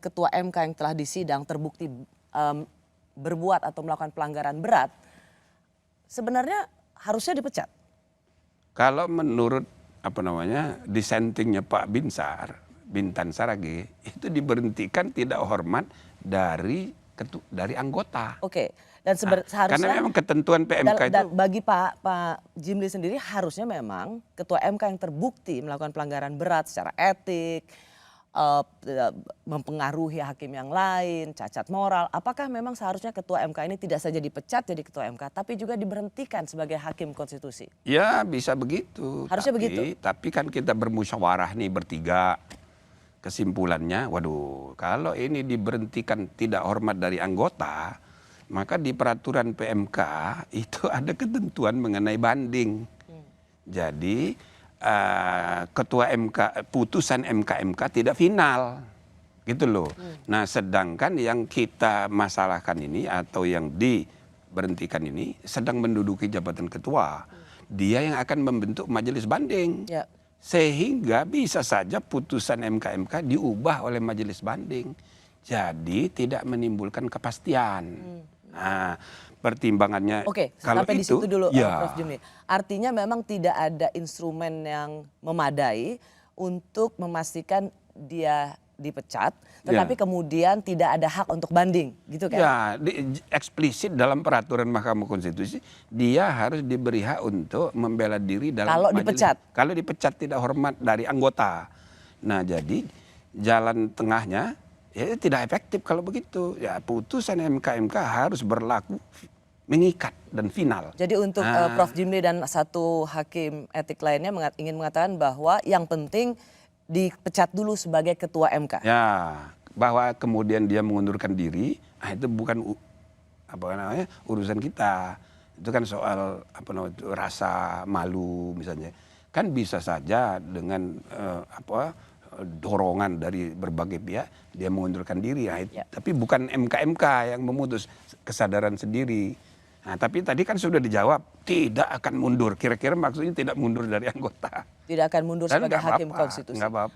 ketua MK yang telah disidang terbukti berbuat atau melakukan pelanggaran berat, sebenarnya harusnya dipecat. Kalau menurut dissentingnya Pak Bintan Saragih, itu diberhentikan tidak hormat dari anggota. Oke, dan seharusnya karena memang ketentuan PMK itu bagi Pak Jimli sendiri harusnya memang ketua MK yang terbukti melakukan pelanggaran berat secara etik, mempengaruhi hakim yang lain, cacat moral. Apakah memang seharusnya ketua MK ini tidak saja dipecat jadi ketua MK, tapi juga diberhentikan sebagai hakim konstitusi? Ya bisa begitu. Harusnya begitu. Tapi kan kita bermusyawarah nih bertiga. Kesimpulannya, waduh, kalau ini diberhentikan tidak hormat dari anggota, maka di peraturan PMK itu ada ketentuan mengenai banding. Jadi ketua MK, putusan MK tidak final, gitu loh. Nah, sedangkan yang kita masalahkan ini atau yang diberhentikan ini sedang menduduki jabatan ketua, dia yang akan membentuk majelis banding. Ya. Sehingga bisa saja putusan MK diubah oleh majelis banding. Jadi tidak menimbulkan kepastian. Nah, pertimbangannya kalau sampai di situ dulu ya. Prof. Jimli. Artinya memang tidak ada instrumen yang memadai untuk memastikan dia dipecat, tetapi kemudian tidak ada hak untuk banding, gitu kan? Ya, eksplisit dalam peraturan Mahkamah Konstitusi dia harus diberi hak untuk membela diri dalam kalau majelis. Dipecat. Kalau dipecat tidak hormat dari anggota. Nah, jadi jalan tengahnya ya tidak efektif kalau begitu. Ya, putusan MK harus berlaku mengikat dan final. Jadi untuk Prof. Jimli dan satu hakim etik lainnya ingin mengatakan bahwa yang penting dipecat dulu sebagai ketua MK. Ya, bahwa kemudian dia mengundurkan diri, itu bukan urusan kita. Itu kan soal rasa malu misalnya. Kan bisa saja dengan dorongan dari berbagai pihak dia mengundurkan diri. Tapi bukan MK yang memutus, kesadaran sendiri. Nah, tapi tadi kan sudah dijawab tidak akan mundur. Kira-kira maksudnya tidak mundur dari anggota. Tidak akan mundur sebagai hakim konstitusi. Nggak apa-apa.